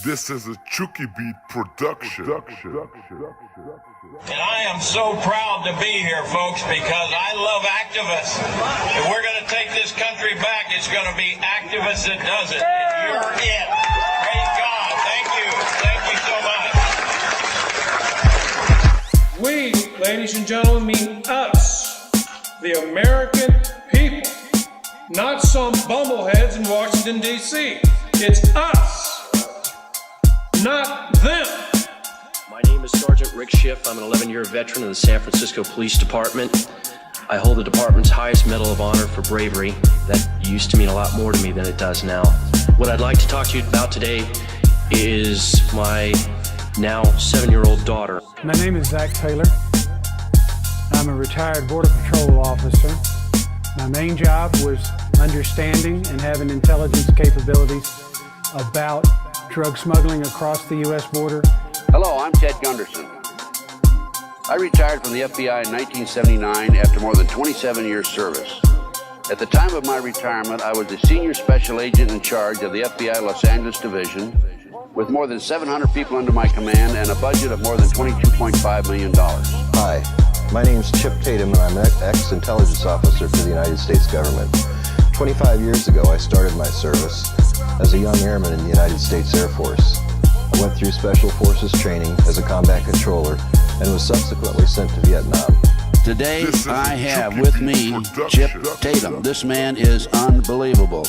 This is a Chucky Beat production. And I am so proud to be here, folks, because I love activists. If we're going to take this country back, it's going to be activists that does it. And you're it. Praise God. Thank you. Thank you so much. We, ladies and gentlemen, mean us, the American people, not some bumbleheads in Washington, D.C. It's us, not them. My name is Sergeant Rick Schiff. I'm an 11-year veteran of the San Francisco Police Department. I hold the department's highest Medal of Honor for bravery. That used to mean a lot more to me than it does now. What I'd like to talk to you about today is my now 7-year-old daughter. My name is Zach Taylor. I'm a retired Border Patrol officer. My main job was understanding and having intelligence capabilities about drug smuggling across the U.S. border. Hello, I'm Ted Gunderson. I retired from the FBI in 1979 after more than 27 years service. At the time of my retirement, I was the senior special agent in charge of the FBI Los Angeles Division, with more than 700 people under my command and a budget of more than $22.5 million. Hi, my name's Chip Tatum, and I'm an ex-intelligence officer for the United States government. 25 years ago, I started my service as a young airman in the United States Air Force. I went through Special Forces training as a combat controller and was subsequently sent to Vietnam. Today, I have with me Chip Tatum. This man is unbelievable.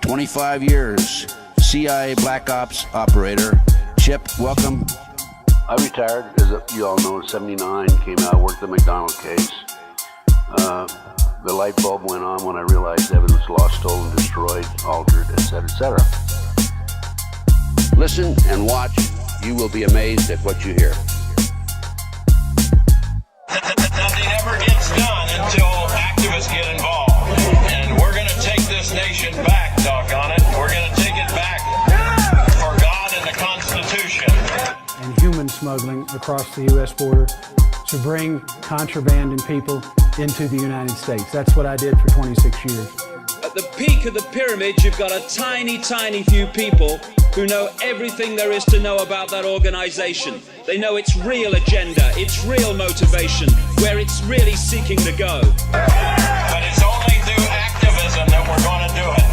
25 years, CIA Black Ops operator. Chip, welcome. I retired, as you all know, in 79, came out, worked the McDonald case. The light bulb went on when I realized evidence lost, stolen, destroyed, altered, etc., etc. Listen and watch. You will be amazed at what you hear. Nothing ever gets done until activists get involved. And we're going to take this nation back, doggone it. We're going to take it back for God and the Constitution. And human smuggling across the U.S. border to bring contraband and people into the United States. That's what I did for 26 years. At the peak of the pyramid, you've got a tiny, tiny few people who know everything there is to know about that organization. They know its real agenda, its real motivation, where it's really seeking to go. But it's only through activism that we're going to do it.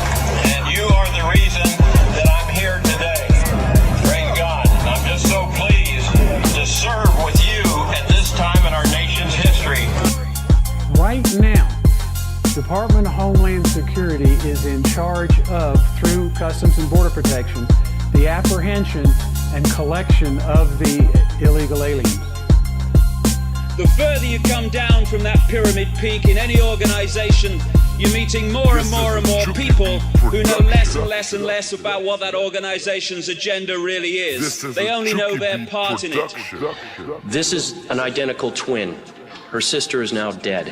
And you are the reason that I'm here today. Praise God. And I'm just so pleased to serve with you at this time in our nation's history. Right now, Department of Homeland Security is in charge of, through Customs and Border Protection, the apprehension and collection of the illegal aliens. The further you come down from that pyramid peak in any organization, you're meeting more and more and more people who know less and less and less about what that organization's agenda really is. They only know their part in it. This is an identical twin. Her sister is now dead.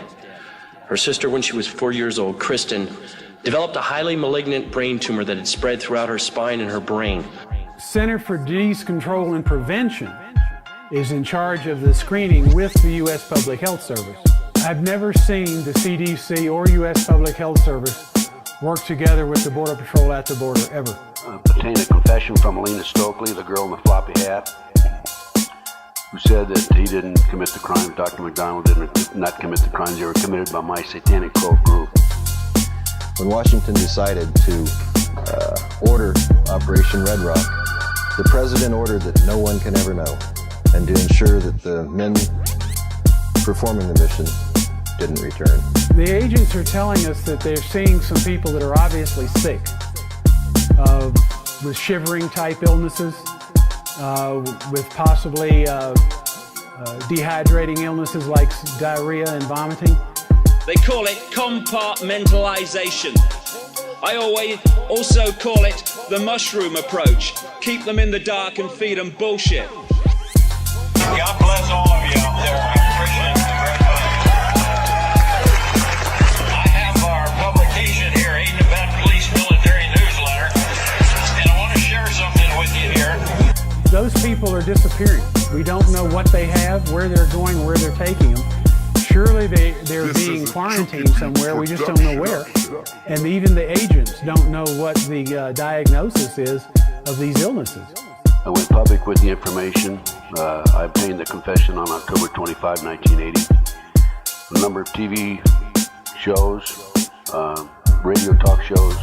Her sister, when she was 4 years old, Kristen, developed a highly malignant brain tumor that had spread throughout her spine and her brain. Center for Disease Control and Prevention is in charge of the screening with the U.S. Public Health Service. I've never seen the CDC or U.S. Public Health Service work together with the Border Patrol at the border, ever. Obtained a confession from Alina Stokely, the girl in the floppy hat, who said that he didn't commit the crime. Dr. McDonald did not commit the crimes. They were committed by my satanic cult group. When Washington decided to order Operation Red Rock, the president ordered that no one can ever know, and to ensure that the men performing the mission didn't return. The agents are telling us that they're seeing some people that are obviously sick, with shivering type illnesses, with possibly dehydrating illnesses like diarrhea and vomiting. They call it compartmentalization. I always also call it the mushroom approach. Keep them in the dark and feed them bullshit. God bless all of you out there. I appreciate it very much. I have our publication here, Aid and Abet Police Military Newsletter, and I want to share something with you here. Those people are disappearing. We don't know what they have, where they're going, where they're taking them. Surely they're being quarantined somewhere, we just don't know where. And even the agents don't know what the diagnosis is of these illnesses. I went public with the information. I obtained the confession on October 25, 1980. A number of TV shows, radio talk shows,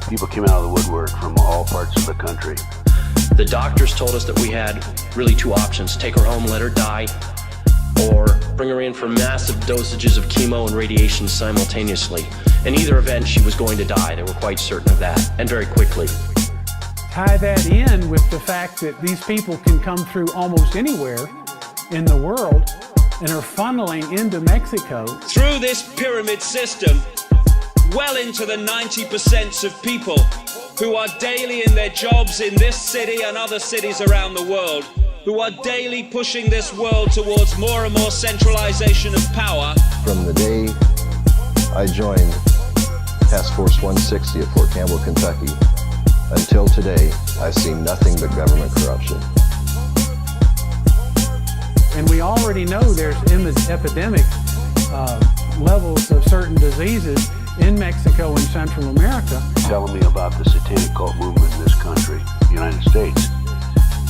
people came out of the woodwork from all parts of the country. The doctors told us that we had really two options: take her home, let her die, or bring her in for massive dosages of chemo and radiation simultaneously. In either event, she was going to die. They were quite certain of that, and very quickly. Tie that in with the fact that these people can come through almost anywhere in the world and are funneling into Mexico. Through this pyramid system, well into the 90% of people who are daily in their jobs in this city and other cities around the world, who are daily pushing this world towards more and more centralization of power. From the day I joined Task Force 160 at Fort Campbell, Kentucky, until today, I've seen nothing but government corruption. And we already know there's epidemic levels of certain diseases in Mexico and Central America. Telling me about the satanic cult movement in this country, the United States.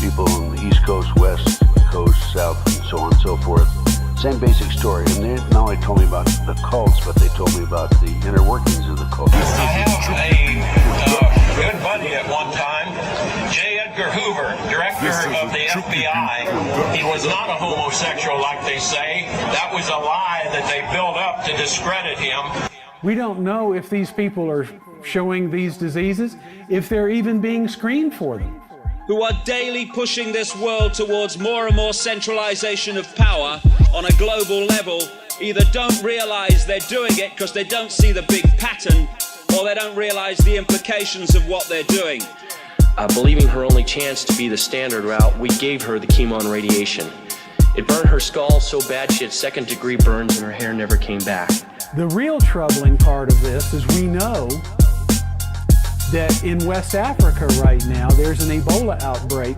People on the East Coast, West Coast, South, and so on and so forth. Same basic story. And they not only told me about the cults, but they told me about the inner workings of the cult. I have a good buddy at one time, J. Edgar Hoover, director of the FBI. He was not a homosexual like they say. That was a lie that they built up to discredit him. We don't know if these people are showing these diseases, if they're even being screened for them. Who are daily pushing this world towards more and more centralization of power on a global level, either don't realize they're doing it because they don't see the big pattern, or they don't realize the implications of what they're doing. Believing her only chance to be the standard route, we gave her the chemo and radiation. It burned her skull so bad she had second-degree burns and her hair never came back. The real troubling part of this is we know that in West Africa right now, there's an Ebola outbreak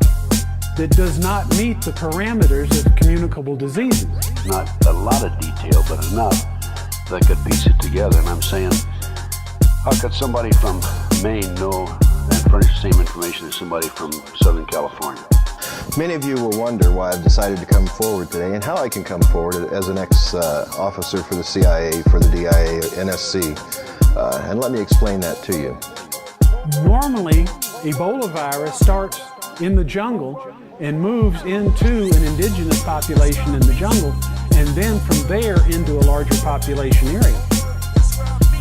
that does not meet the parameters of communicable diseases. Not a lot of detail, but enough that I could piece it together. And I'm saying, how could somebody from Maine know and furnish the same information as somebody from Southern California? Many of you will wonder why I've decided to come forward today and how I can come forward as an ex-officer for the CIA, for the DIA, NSC, and let me explain that to you. Normally, Ebola virus starts in the jungle and moves into an indigenous population in the jungle, and then from there into a larger population area.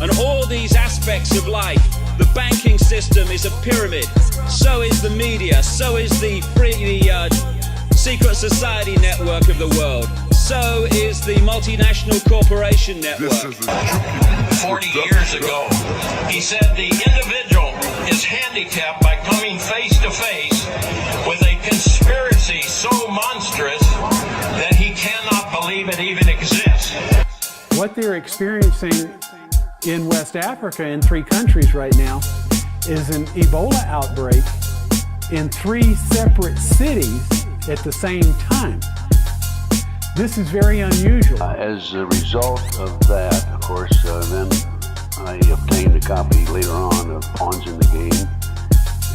And all these aspects of life, the banking system is a pyramid, so is the media, so is the secret society network of the world, so is the multinational corporation network. 40 years ago, he said the individual is handicapped by coming face to face with a conspiracy so monstrous that he cannot believe it even exists. What they're experiencing in West Africa in 3 countries right now is an Ebola outbreak in 3 separate cities at the same time. This is very unusual. As a result of that, of course, then I obtained a copy later on of Pawns in the Game,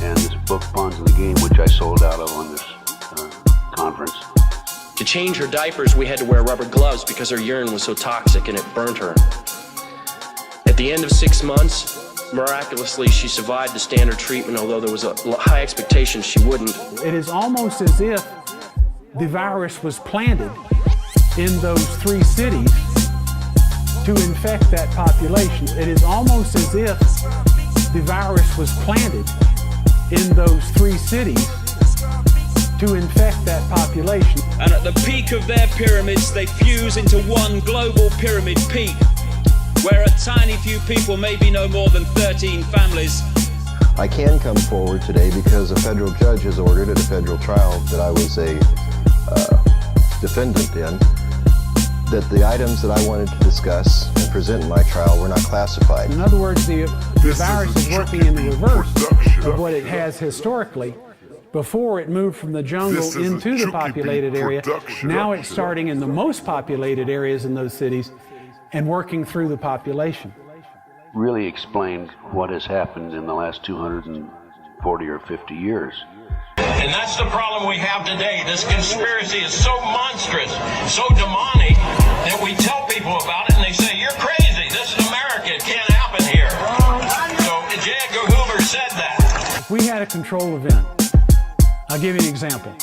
and this book, Pawns in the Game, which I sold out of on this conference. To change her diapers, we had to wear rubber gloves because her urine was so toxic and it burned her. At the end of 6 months, miraculously, she survived the standard treatment, although there was a high expectation she wouldn't. It is almost as if the virus was planted in those 3 cities to infect that population. It is almost as if the virus was planted in those 3 cities to infect that population. And at the peak of their pyramids, they fuse into one global pyramid peak, where a tiny few people, maybe no more than 13 families. I can come forward today because a federal judge has ordered at a federal trial that I was a defendant in, that the items that I wanted to discuss and present in my trial were not classified. In other words, the virus is working in the reverse of what it has historically. Before it moved from the jungle into the populated area, now it's starting in the most populated areas in those cities and working through the population. Really explained what has happened in the last 240 or 50 years. And that's the problem we have today. This conspiracy is so monstrous, so demonic, that we tell people about it and they say, you're crazy. This is America. It can't happen here. So J. Edgar Hoover said that. If we had a control event, I'll give you an example.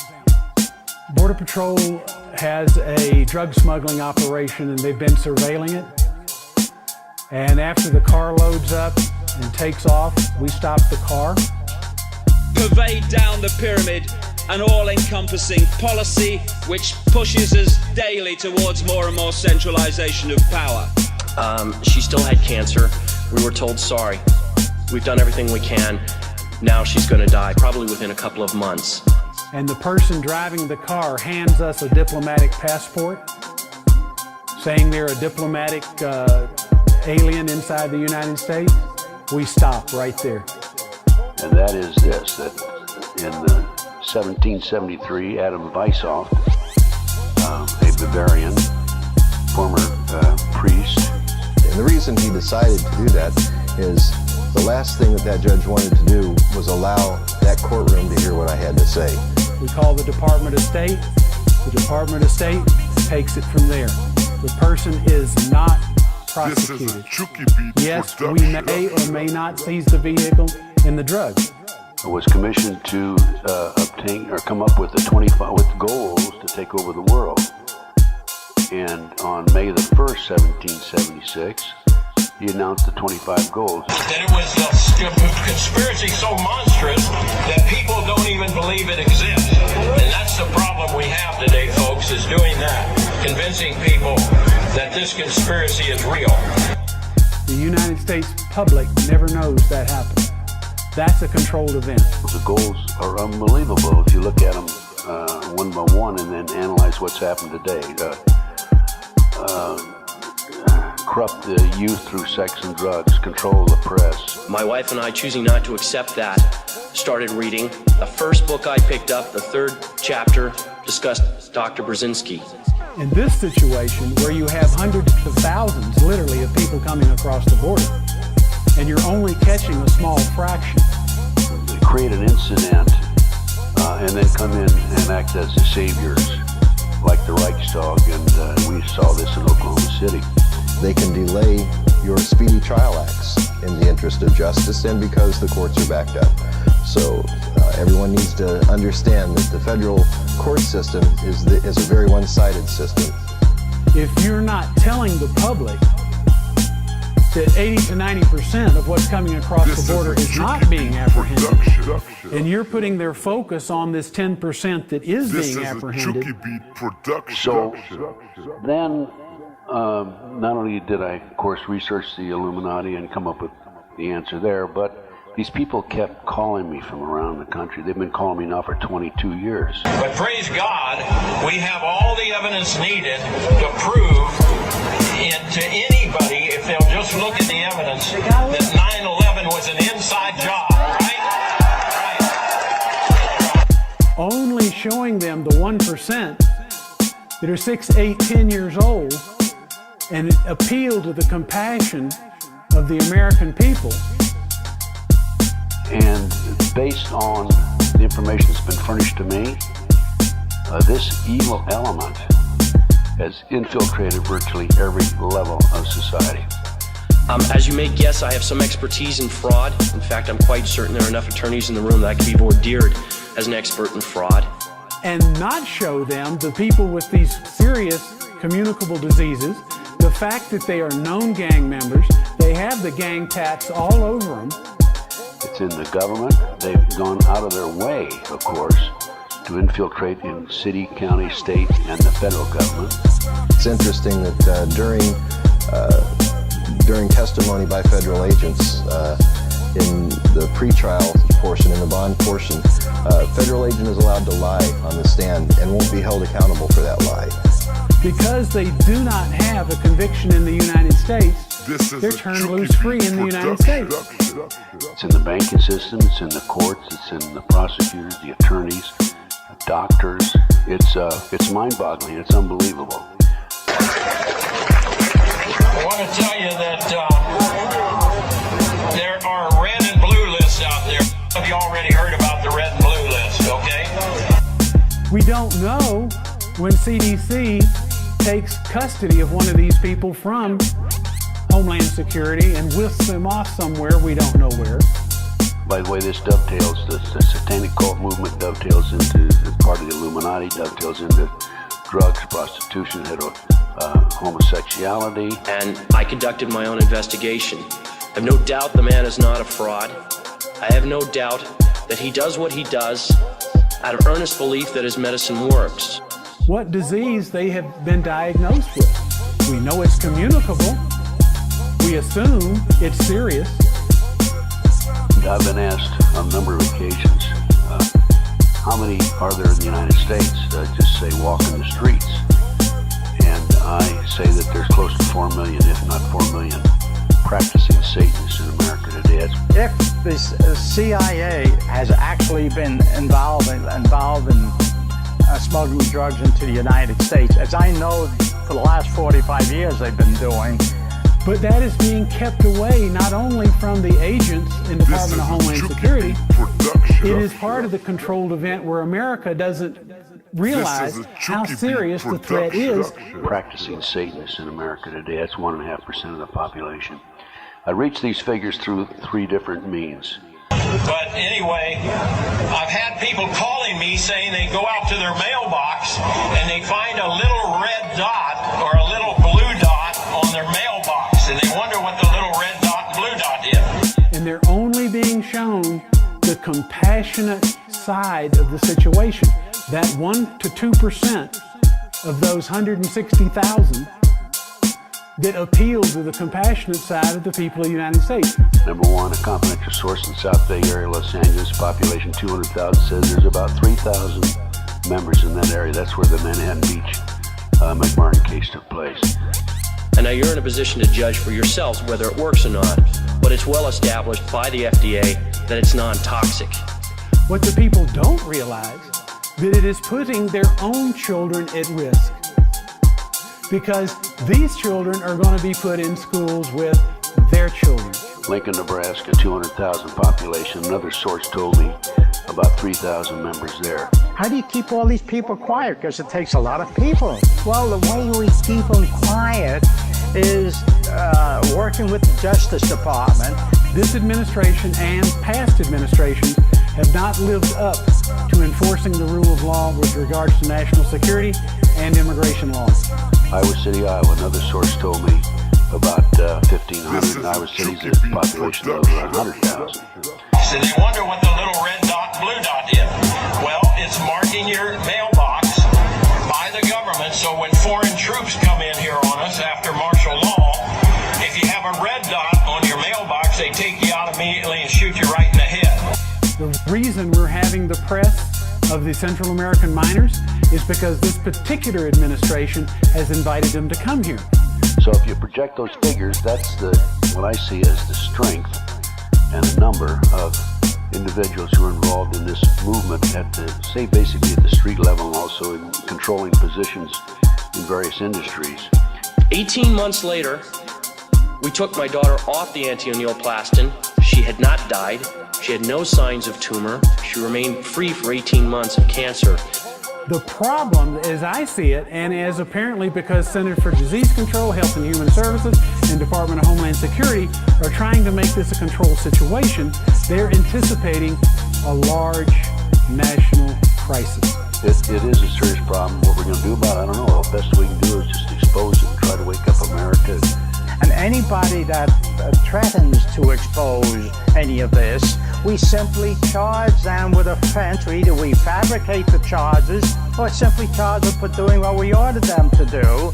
Border Patrol has a drug smuggling operation and they've been surveilling it. And after the car loads up and takes off, we stop the car. Pervade down the pyramid an all-encompassing policy which pushes us daily towards more and more centralization of power. She still had cancer. We were told, sorry, we've done everything we can. Now she's going to die, probably within a couple of months. And the person driving the car hands us a diplomatic passport, saying they're a diplomatic alien inside the United States. We stop right there. And that is this, that in 1773, Adam Weishaupt, a Bavarian, former priest. And the reason he decided to do that is the last thing that judge wanted to do was allow that courtroom to hear what I had to say. We call the Department of State. The Department of State takes it from there. The person is not prosecuted. This is a Chucky Beat yes, production. we may or may not seize the vehicle and the drugs. I was commissioned to obtain or come up with the 25 with goals to take over the world. And on May the 1st, 1776, he announced the 25 goals. That it was a conspiracy so monstrous that people don't even believe it exists. And that's the problem we have today, folks, is doing that. Convincing people that this conspiracy is real. The United States public never knows that happened. That's a controlled event. The goals are unbelievable if you look at them one by one and then analyze what's happened today. Corrupt the youth through sex and drugs, control the press. My wife and I, choosing not to accept that, started reading. The first book I picked up, the 3rd chapter, discussed Dr. Brzezinski. In this situation, where you have hundreds of thousands, literally, of people coming across the border, and you're only catching a small fraction. They create an incident and then come in and act as the saviors, like the Reichstag, and we saw this in Oklahoma City. They can delay your speedy trial acts in the interest of justice and because the courts are backed up. So everyone needs to understand that the federal court system is a very one-sided system. If you're not telling the public that 80 to 90% of what's coming across the border is not being apprehended, and you're putting their focus on this 10% that is being apprehended. So then, not only did I, of course, research the Illuminati and come up with the answer there, but these people kept calling me from around the country. They've been calling me now for 22 years. But praise God, we have all the evidence needed to prove to anybody, if they'll just look at the evidence, that 9/11 was an inside job, right? Only showing them the 1% that are 6, 8, 10 years old and appeal to the compassion of the American people. And based on the information that's been furnished to me, this evil element has infiltrated virtually every level of society. As you may guess, I have some expertise in fraud. In fact, I'm quite certain there are enough attorneys in the room that I could be vordeered as an expert in fraud. And not show them, the people with these serious communicable diseases, the fact that they are known gang members, they have the gang tats all over them. It's in the government. They've gone out of their way, of course, to infiltrate in city, county, state, and the federal government. It's interesting that during testimony by federal agents in the pretrial portion, in the bond portion, federal agent is allowed to lie on the stand and won't be held accountable for that lie. Because they do not have a conviction in the United States, they're turned loose free in the United States. It's in the banking system, it's in the courts, it's in the prosecutors, the attorneys, the doctors. It's mind-boggling, it's unbelievable. I want to tell you that there are red and blue lists out there. Have you already heard about the red and blue list, okay? We don't know when CDC takes custody of one of these people from Homeland Security and whisks them off somewhere we don't know where. By the way, this dovetails, the satanic cult movement dovetails into part of the Illuminati, dovetails into drugs, prostitution, homosexuality. And I conducted my own investigation. I have no doubt the man is not a fraud. I have no doubt that he does what he does out of earnest belief that his medicine works. What disease they have been diagnosed with. We know it's communicable. We assume it's serious. I've been asked on a number of occasions, how many are there in the United States? Just say walk in the streets. And I say that there's close to 4 million, if not 4 million, practicing Satanists in America today. If the CIA has actually been involved in smuggling drugs into the United States, as I know for the last 45 years they've been doing. But that is being kept away not only from the agents in the Department of Homeland Security, it is part of the controlled event where America doesn't realize how serious the threat is. Practicing Satanists in America today, that's 1.5% of the population. I reached these figures through 3 different means. But anyway, I've had people calling me saying they go out to their mailbox and they find a little red dot or a little blue dot on their mailbox, and they wonder what the little red dot and blue dot is. And they're only being shown the compassionate side of the situation. That 1 to 2% of those 160,000 that appeal to the compassionate side of the people of the United States. Number 1, a confidential source in South Bay area, Los Angeles, population 200,000, says there's about 3,000 members in that area. That's where the Manhattan Beach McMartin case took place. And now you're in a position to judge for yourselves whether it works or not. But it's well established by the FDA that it's non-toxic. What the people don't realize, that it is putting their own children at risk. Because these children are going to be put in schools with their children. Lincoln, Nebraska, 200,000 population. Another source told me about 3,000 members there. How do you keep all these people quiet? Because it takes a lot of people. Well, the way we keep them quiet is working with the Justice Department. This administration and past administrations have not lived up to enforcing the rule of law with regards to national security and immigration laws. Iowa City, Iowa, another source told me about 1,500 Iowa City's a population of 100,000. So they wonder what the little red dot and blue dot is. Well, it's marking your mailbox by the government, so when foreign troops come in here on us after martial law, if you have a red dot on your mailbox, they take you out immediately and shoot you right in the head. The reason we're having the press of the Central American miners is because this particular administration has invited them to come here. So if you project those figures, that's what I see as the strength and the number of individuals who are involved in this movement at basically at the street level and also in controlling positions in various industries. 18 months later, we took my daughter off the anti-neoplastin. She had not died. She had no signs of tumor. She remained free for 18 months of cancer. The problem, as I see it, and as apparently because Centers for Disease Control, Health and Human Services, and Department of Homeland Security are trying to make this a controlled situation, they're anticipating a large national crisis. It is a serious problem. What we're going to do about it, I don't know. The best we can do is just expose it and try to wake up America. And anybody that threatens to expose any of this, we simply charge them with offense. Either we fabricate the charges or simply charge them for doing what we ordered them to do.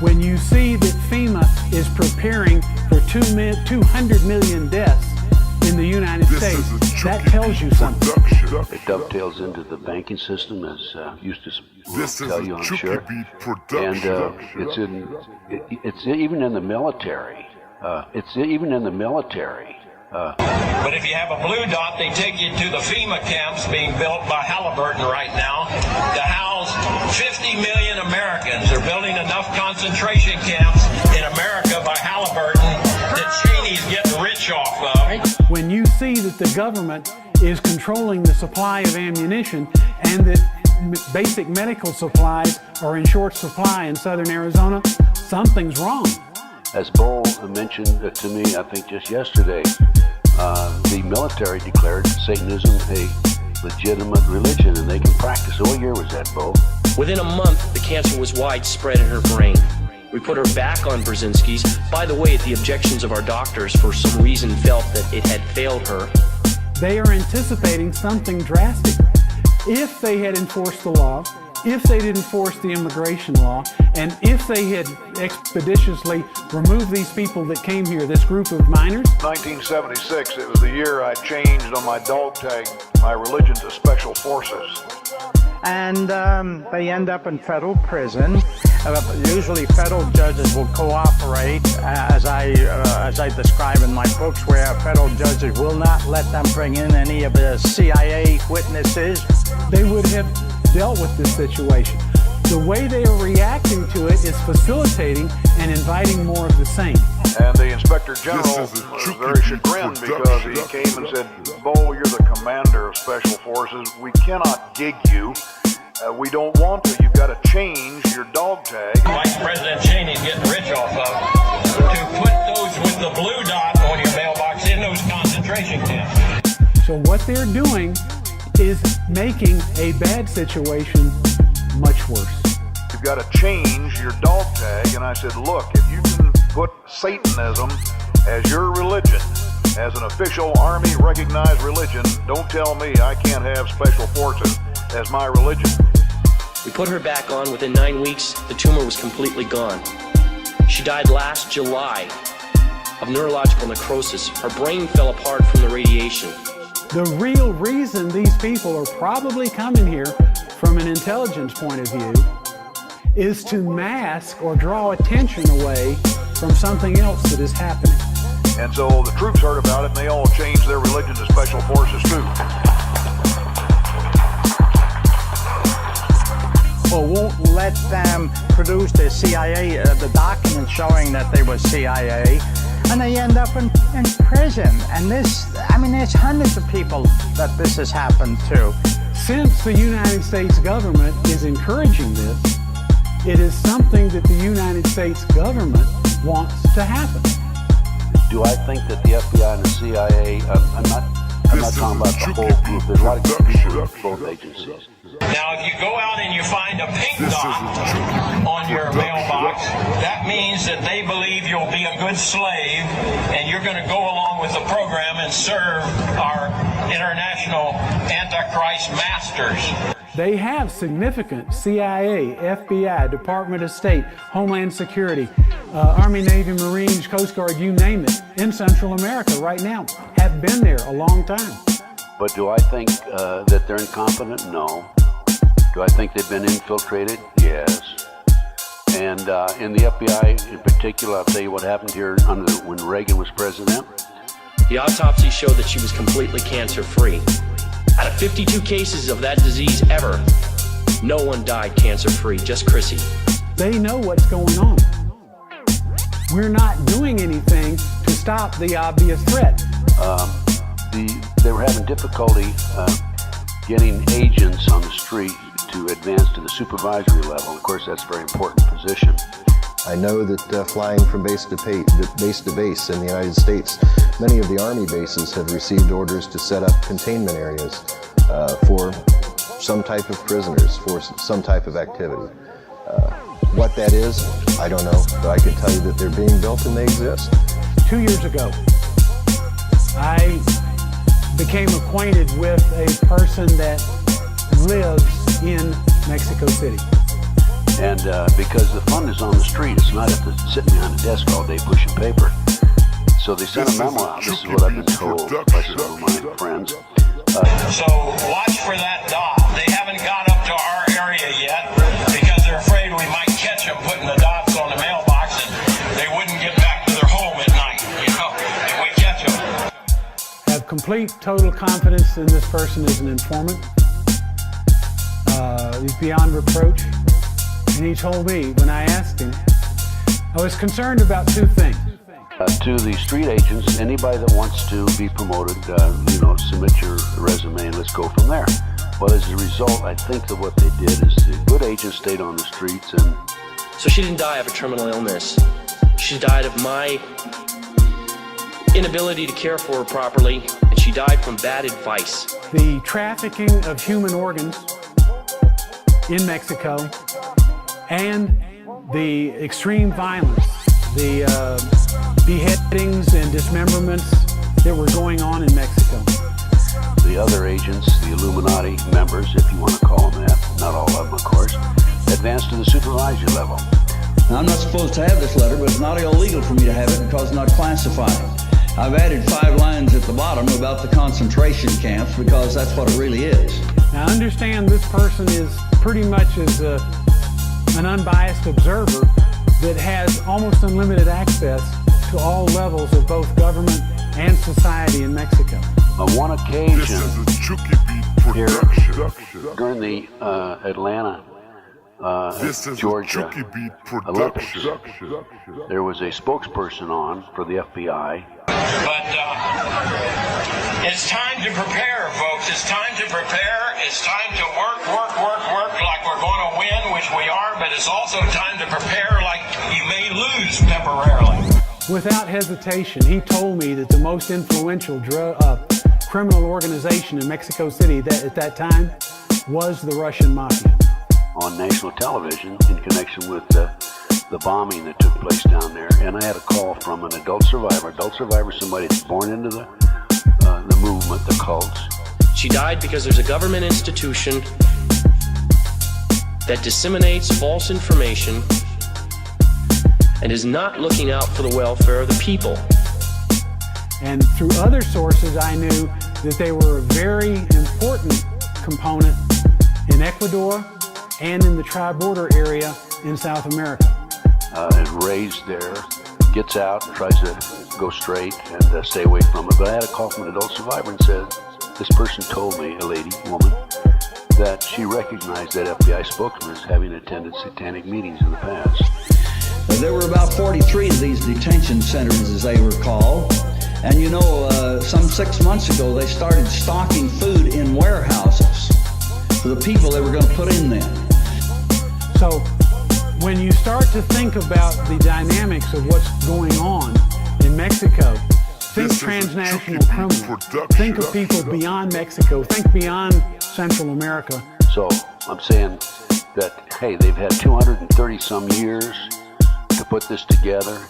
When you see that FEMA is preparing for 200 million deaths in the United States, that tells you something. It dovetails into the banking system, as Eustace will tell you, I'm sure. And it's even in the military. But if you have a blue dot, they take you to the FEMA camps being built by Halliburton right now to house 50 million Americans. They're building enough concentration camps in America by Halliburton that Cheney's getting rich off of. When you see that the government is controlling the supply of ammunition and that basic medical supplies are in short supply in southern Arizona, something's wrong. As Bo mentioned to me, I think just yesterday, the military declared Satanism a legitimate religion and they can practice. What year was that, Bo? Within a month, the cancer was widespread in her brain. We put her back on Brzezinski's. By the way, at the objections of our doctors, for some reason felt that it had failed her. They are anticipating something drastic. If they had enforced the law, if they didn't enforce the immigration law, and if they had expeditiously removed these people that came here, this group of minors. 1976, it was the year I changed on my dog tag my religion to Special Forces. And they end up in federal prison. Usually federal judges will cooperate, as I describe in my books, where federal judges will not let them bring in any of the CIA witnesses. They would have dealt with this situation. The way they are reacting to it is facilitating and inviting more of the same. And the Inspector General was very chagrined because he came and said, Bo, you're the commander of Special Forces. We cannot gig you. We don't want to. You've got to change your dog tag. Vice President Cheney's getting rich off of, to put those with the blue dot on your mailbox in those concentration camps. So what they're doing is making a bad situation much worse. You've got to change your dog tag. And I said, look, if you can put Satanism as your religion, as an official Army recognized religion, don't tell me I can't have Special Forces as my religion. We put her back on. Within 9 weeks, the tumor was completely gone. She died last July of neurological necrosis. Her brain fell apart from the radiation. The real reason these people are probably coming here from an intelligence point of view is to mask or draw attention away from something else that is happening. And so the troops heard about it and they all changed their religion to Special Forces too. Or won't let them produce the CIA, the documents showing that they were CIA, and they end up in prison. And this, I mean, there's hundreds of people that this has happened to. Since the United States government is encouraging this, it is something that the United States government wants to happen. Do I think that the FBI and the CIA, I'm not talking about the whole group. There's a lot of good people in both agencies. Now, if you go out and you find a pink dot on your mailbox, that means that they believe you'll be a good slave and you're going to go along with the program and serve our international Antichrist masters. They have significant CIA, FBI, Department of State, Homeland Security, Army, Navy, Marines, Coast Guard, you name it, in Central America right now, have been there a long time. But do I think that they're incompetent? No. Do I think they've been infiltrated? Yes. And in the FBI in particular, I'll tell you what happened here when Reagan was president. The autopsy showed that she was completely cancer-free. Out of 52 cases of that disease ever, no one died cancer-free, just Chrissy. They know what's going on. We're not doing anything to stop the obvious threat. They were having difficulty getting agents on the street to advance to the supervisory level. Of course, that's a very important position. I know that flying from base to base in the United States, many of the Army bases have received orders to set up containment areas for some type of prisoners, for some type of activity. What that is, I don't know, but I can tell you that they're being built and they exist. 2 years ago, I became acquainted with a person that lives in Mexico City. And because the fun is on the street, it's not sitting behind a desk all day pushing paper. So they sent a memo out. This is what I've been told by some of my friends. So watch for that dot. They haven't got up to our area yet because they're afraid we might catch them putting the dots on the mailbox and they wouldn't get back to their home at night, you know, if we catch them. Have complete, total confidence in this person as an informant. He's beyond reproach. And he told me, when I asked him, I was concerned about two things. To the street agents, anybody that wants to be promoted, submit your resume and let's go from there. Well, as a result, I think that what they did is the good agents stayed on the streets and... So she didn't die of a terminal illness. She died of my inability to care for her properly, and she died from bad advice. The trafficking of human organs in Mexico and the extreme violence, the beheadings and dismemberments that were going on in Mexico. The other agents, the Illuminati members, if you want to call them that, not all of them, of course, advanced to the supervisory level. Now, I'm not supposed to have this letter, but it's not illegal for me to have it because it's not classified. I've added 5 lines at the bottom about the concentration camps because that's what it really is. Now, understand this person is pretty much as an unbiased observer that has almost unlimited access to all levels of both government and society in Mexico. On one occasion, This is a Chucky Beat here production. during the Atlanta, This is Georgia a Chucky Beat election, production. there was a spokesperson on for the FBI. But it's time to prepare, folks. It's time to prepare. It's time to work like we're going to win, which we are, but it's also time to prepare like you may lose temporarily. Without hesitation, he told me that the most influential criminal organization in Mexico City at that time was the Russian Mafia. On national television in connection with the bombing that took place down there, and I had a call from an adult survivor. Somebody that's born into the movement, the cults. She died because there's a government institution that disseminates false information and is not looking out for the welfare of the people. And through other sources, I knew that they were a very important component in Ecuador and in the tri-border area in South America. Is raised there, gets out, tries to go straight and stay away from it. But I had a call from an adult survivor and said, this person told me, a woman, that she recognized that FBI spokesman as having attended satanic meetings in the past. There were about 43 of these detention centers, as they were called. And you know, some 6 months ago, they started stocking food in warehouses for the people they were going to put in them. So when you start to think about the dynamics of what's going on in Mexico, think transnational criminal, think of people beyond Mexico, think beyond Central America. So I'm saying that, hey, they've had 230 some years to put this together.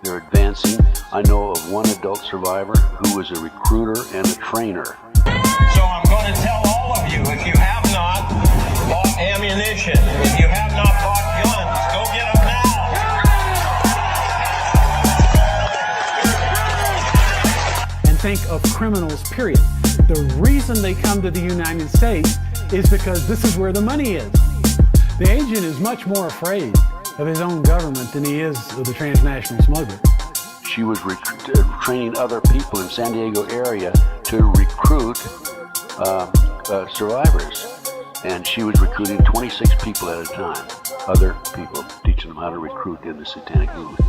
They're advancing. I know of one adult survivor who was a recruiter and a trainer. So I'm going to tell all of you, if you have not bought ammunition, if you have not bought guns, go get them now. And think of criminals, period. The reason they come to the United States is because this is where the money is. The agent is much more afraid of his own government than he is of the transnational smuggler. She was training other people in San Diego area to recruit survivors. And she was recruiting 26 people at a time. Other people, teaching them how to recruit in the satanic movement.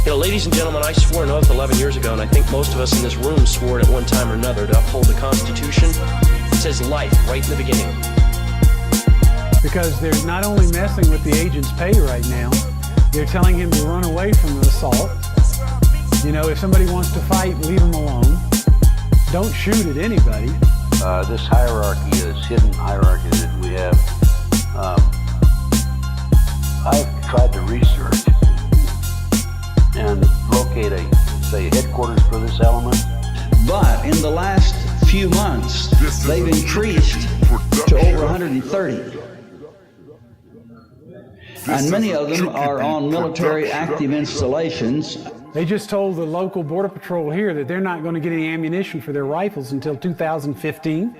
You know, ladies and gentlemen, I swore an oath 11 years ago, and I think most of us in this room swore it at one time or another to uphold the Constitution. It says life right in the beginning. Because they're not only messing with the agent's pay right now, they're telling him to run away from the assault. You know, if somebody wants to fight, leave them alone. Don't shoot at anybody. This hierarchy is hidden hierarchy that we have. I've tried to research and locate a headquarters for this element. But in the last few months, they've increased to over 130. And many of them are on military active installations. They just told the local Border Patrol here that they're not going to get any ammunition for their rifles until 2015.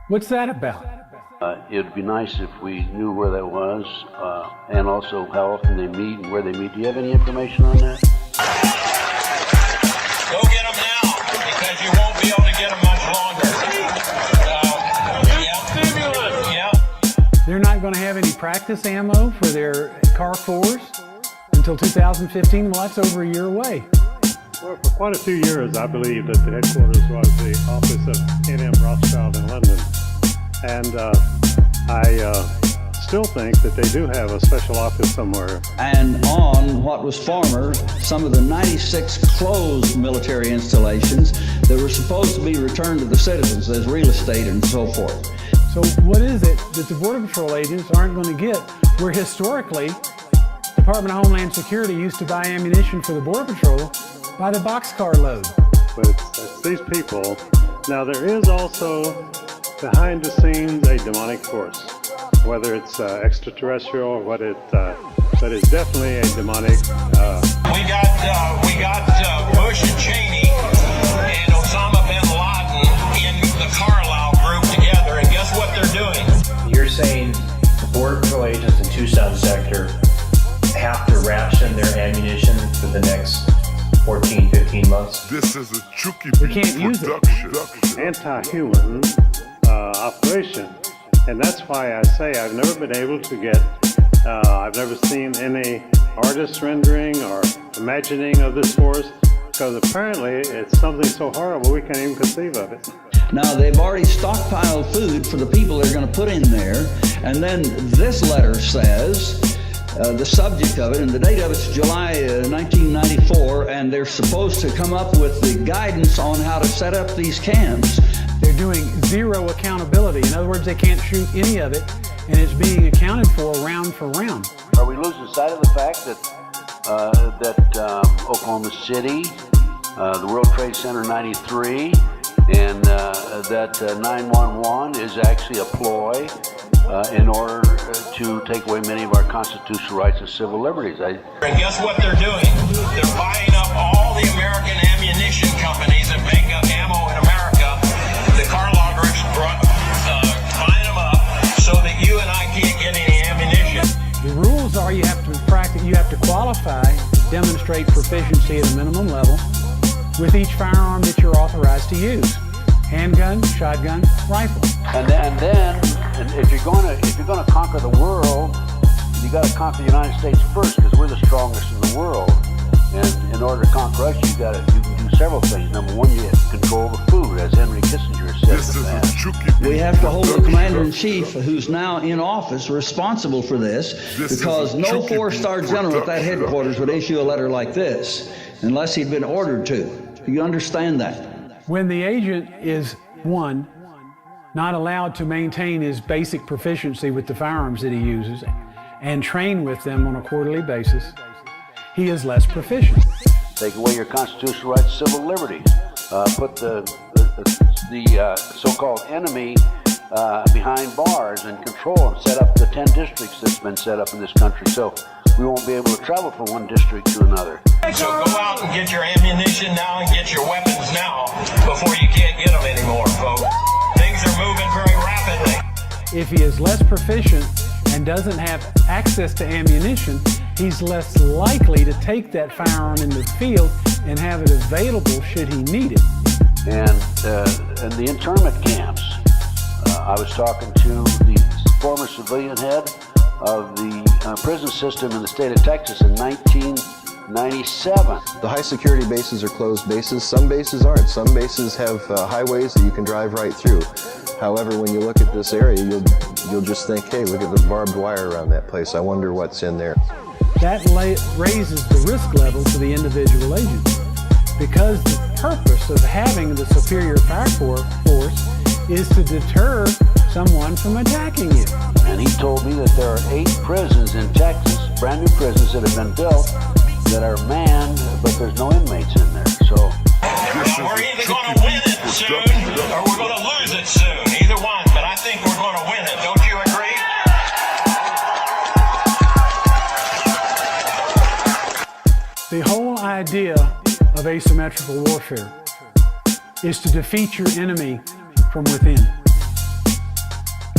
What's that about? It'd be nice if we knew where that was, and also how often they meet and where they meet. Do you have any information on that? Go get them now, because you won't be able to get them much longer. They're not going to have any practice ammo for their Car 4s until 2015. Well, that's over a year away. Well, for quite a few years, I believe that the headquarters was the office of N.M. Rothschild in London. And I still think that they do have a special office somewhere. And on what was former some of the 96 closed military installations that were supposed to be returned to the citizens as real estate and so forth. So what is it that the Border Patrol agents aren't going to get where historically Department of Homeland Security used to buy ammunition for the Border Patrol by the boxcar load? But it's these people. Now there is also behind the scenes a demonic force, whether it's extraterrestrial or what it, but it's definitely a demonic. We got Bush and Cheney and Osama bin Laden in the Carlisle group together, and guess what they're doing? You're saying the Border Patrol agents in Tucson sector have to ration their ammunition for the next 14, 15 months? This is a Chucky We can't use it. Anti-human operation. And that's why I say I've never been able to get, I've never seen any artist rendering or imagining of this force, because apparently it's something so horrible we can't even conceive of it. Now, they've already stockpiled food for the people they're going to put in there, and then this letter says, the subject of it, and the date of it's July 1994, and they're supposed to come up with the guidance on how to set up these camps. They're doing zero accountability. In other words, they can't shoot any of it, and it's being accounted for round for round. Are we losing sight of the fact that Oklahoma City, the World Trade Center 93, and that 911 is actually a ploy in order to take away many of our constitutional rights and civil liberties? And guess what they're doing? They're buying up all the American ammunition companies that make up ammo in America. The Carlisle group's buying them up so that you and I can't get any ammunition. The rules are you have to practice, you have to qualify, demonstrate proficiency at a minimum level with each firearm that you're authorized to use. Handgun, shotgun, rifle. And then if you're going to conquer the world, you got to conquer the United States first, because we're the strongest in the world. And in order to conquer us, you can do several things. Number one, you have to control the food, as Henry Kissinger said. We have to hold the commander-in-chief, who's now in office, responsible for this, because no four-star general at that headquarters would issue a letter like this unless he'd been ordered to. Do you understand that? When the agent is, one, not allowed to maintain his basic proficiency with the firearms that he uses and train with them on a quarterly basis, he is less proficient. Take away your constitutional rights, civil liberties. Put the so-called enemy behind bars and control, and set up the 10 districts that's been set up in this country. So we won't be able to travel from one district to another. So go out and get your ammunition now and get your weapons now before you can't get them anymore, folks. Things are moving very rapidly. If he is less proficient and doesn't have access to ammunition, he's less likely to take that firearm in the field and have it available should he need it. And the internment camps, I was talking to the former civilian head of the prison system in the state of Texas in 1997. The high security bases are closed bases. Some bases aren't. Some bases have highways that you can drive right through. However, when you look at this area, you'll just think, hey, look at the barbed wire around that place. I wonder what's in there. That raises the risk level to the individual agent, because the purpose of having the superior fire force is to deter someone from attacking you. And he told me that there are 8 prisons in Texas, brand new prisons that have been built, that are manned, but there's no inmates in there. So we're either going to win it soon or we're going to lose it soon. Either one, but I think we're going to win it. Don't you agree? The whole idea of asymmetrical warfare is to defeat your enemy from within.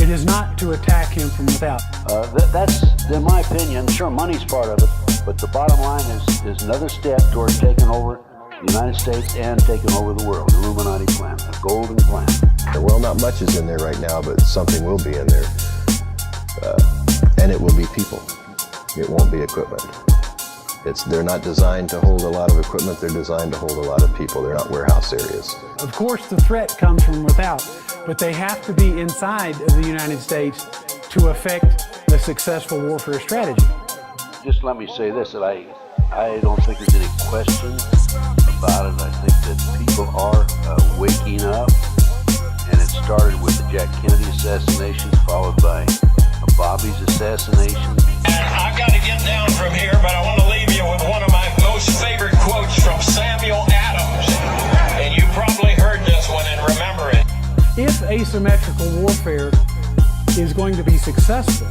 It is not to attack him from without. That's, in my opinion, sure, money's part of it, but the bottom line is another step towards taking over the United States and taking over the world. The Illuminati plan, the golden plan. Well, not much is in there right now, but something will be in there. And it will be people. It won't be equipment. They're not designed to hold a lot of equipment, they're designed to hold a lot of people. They're not warehouse areas. Of course, the threat comes from without, but they have to be inside of the United States to affect a successful warfare strategy. Just let me say this, that I don't think there's any question about it. I think that people are waking up, and it started with the Jack Kennedy assassination, followed by Bobby's assassination. And I've got to get down from here, but I want to leave you with one of my most favorite quotes from Samuel Adams. And you probably heard this one and remember it. If asymmetrical warfare is going to be successful,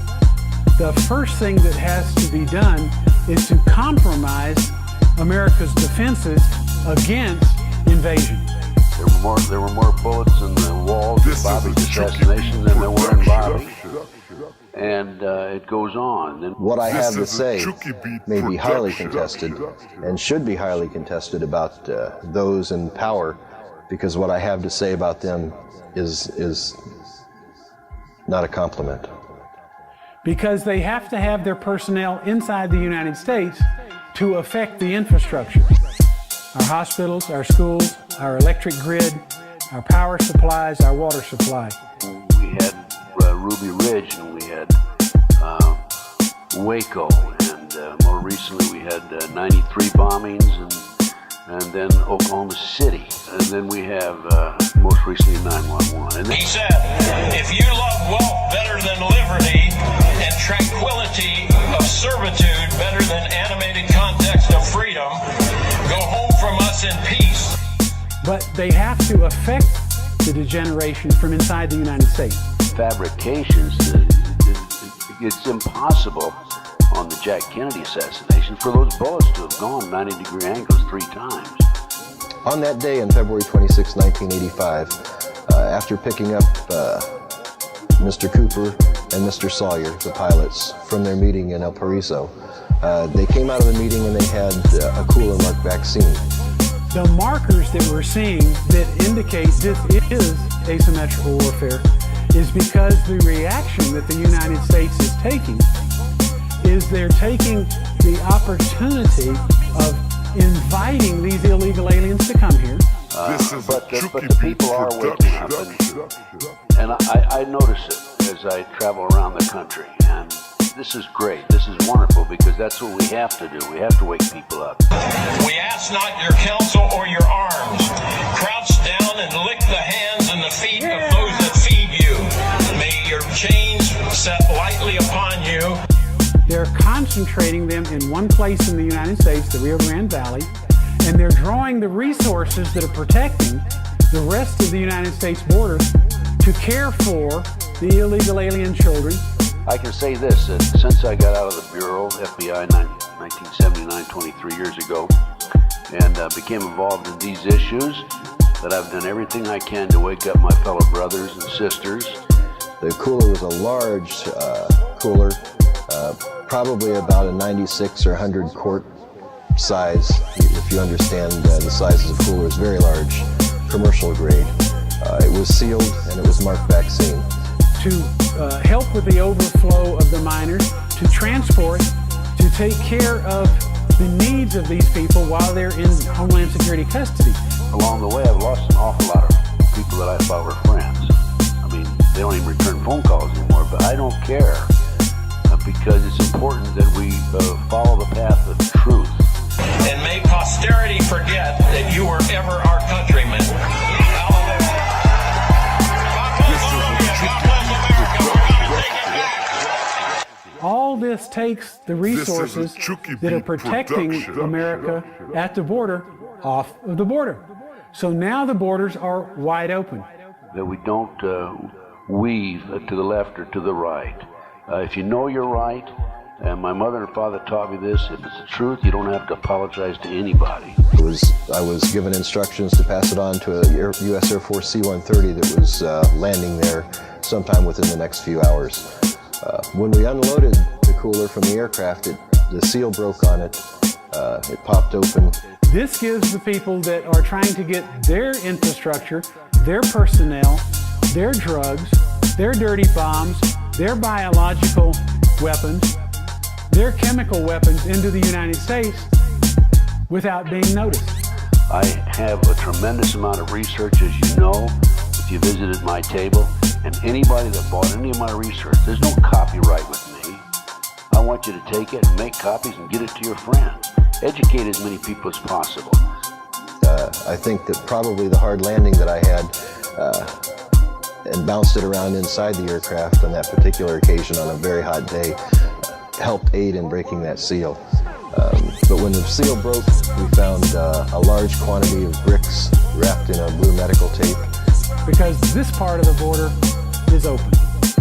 the first thing that has to be done is to compromise America's defenses against invasion. There were more bullets in the walls of Bobby's assassination than there were in Bobby. And it goes on. And what I have to say may be highly contested and should be highly contested about those in power, because what I have to say about them is not a compliment. Because they have to have their personnel inside the United States to affect the infrastructure. Our hospitals, our schools, our electric grid, our power supplies, our water supply. We had Ruby Ridge, and we had Waco, and more recently we had 93 bombings, and then Oklahoma City, and then we have most recently 911. And he said, if you love wealth better than liberty and tranquility of servitude better than animated context of freedom, go home from us in peace. But they have to affect the degeneration from inside the United States. Fabrications, it's impossible on the Jack Kennedy assassination for those bullets to have gone 90-degree angles 3 times. On that day, on February 26, 1985, after picking up Mr. Cooper and Mr. Sawyer, the pilots, from their meeting in El Paraiso, they came out of the meeting and they had a cooler marked vaccine. The markers that we're seeing that indicate this is asymmetrical warfare is because the reaction that the United States is taking is they're taking the opportunity of inviting these illegal aliens to come here. But the people are waking up, and I notice it as I travel around the country, and this is great, this is wonderful, because that's what we have to do. We have to wake people up. We ask not your counsel or your arms. Crouch down and lick the hands and the feet of those that feed you. May your chains set lightly upon you. They're concentrating them in one place in the United States, the Rio Grande Valley, and they're drawing the resources that are protecting the rest of the United States border to care for the illegal alien children. I can say this, that since I got out of the Bureau, FBI, 1979, 23 years ago, and became involved in these issues, that I've done everything I can to wake up my fellow brothers and sisters. The cooler was a large cooler, probably about a 96 or 100 quart size, if you understand the sizes of coolers, very large, commercial grade. It was sealed and it was marked vaccine. To help with the overflow of the miners, to transport, to take care of the needs of these people while they're in Homeland Security custody. Along the way, I've lost an awful lot of people that I thought were friends. I mean, they don't even return phone calls anymore, but I don't care, because it's important that we follow the path of truth. And may posterity forget that you were ever our countrymen. All this takes the resources that are protecting America at the border off of the border. So now the borders are wide open. That we don't weave to the left or to the right. If you know you're right, and my mother and father taught me this, if it's the truth, you don't have to apologize to anybody. I was given instructions to pass it on to a U.S. Air Force C-130 that was landing there sometime within the next few hours. When we unloaded the cooler from the aircraft, the seal broke on it. It popped open. This gives the people that are trying to get their infrastructure, their personnel, their drugs, their dirty bombs, their biological weapons, their chemical weapons into the United States without being noticed. I have a tremendous amount of research, as you know, if you visited my table, and anybody that bought any of my research, there's no copyright with me. I want you to take it and make copies and get it to your friends. Educate as many people as possible. I think that probably the hard landing that I had and bounced it around inside the aircraft on that particular occasion on a very hot day helped aid in breaking that seal. But when the seal broke, we found a large quantity of bricks wrapped in a blue medical tape. Because this part of the border is open.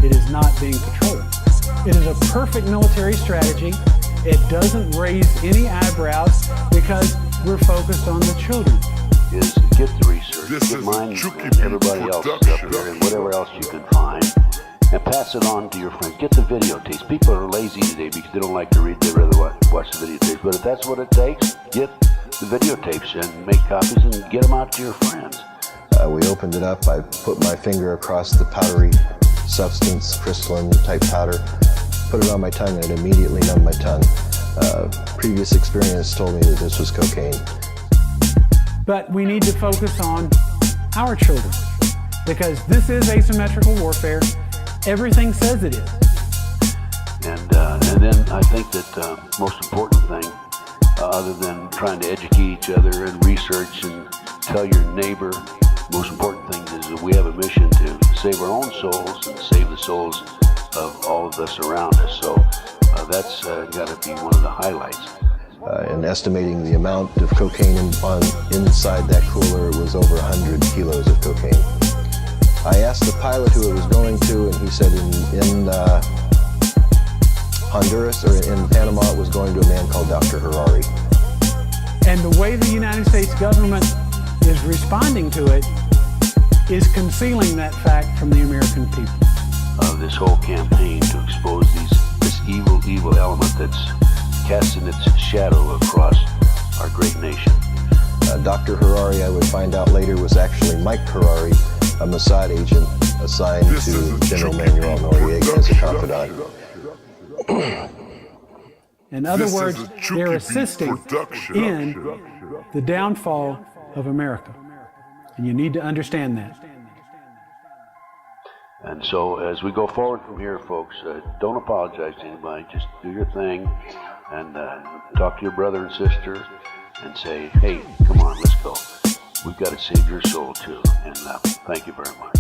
It is not being patrolled. It is a perfect military strategy. It doesn't raise any eyebrows because we're focused on the children. Is get the research, get mine and everybody else's up here and whatever else you can find, and pass it on to your friends. Get the videotapes. People are lazy today because they don't like to read, they rather watch the videotapes. But if that's what it takes, get the videotapes and make copies and get them out to your friends. We opened it up. I put my finger across the powdery substance, crystalline type powder, put it on my tongue, and it immediately numbed my tongue. Previous experience told me that this was cocaine. But we need to focus on our children because this is asymmetrical warfare. Everything says it is. And then I think that most important thing, other than trying to educate each other and research and tell your neighbor, most important thing is that we have a mission to save our own souls and save the souls of all of us around us. So that's got to be one of the highlights. In estimating the amount of cocaine inside that cooler, it was over 100 kilos of cocaine. I asked the pilot who it was going to, and he said in Honduras or in Panama it was going to a man called Dr. Harari. And the way the United States government is responding to it is concealing that fact from the American people. This whole campaign to expose this evil element that's casting its shadow across our great nation. Dr. Harari, I would find out later, was actually Mike Harari, a Mossad agent assigned to General Manuel Noriega as a confidant. In other words, they're assisting in the downfall of America. And you need to understand that. And so as we go forward from here, folks, don't apologize to anybody. Just do your thing and talk to your brother and sister and say, hey, come on, let's go. We've got to save your soul too. And thank you very much.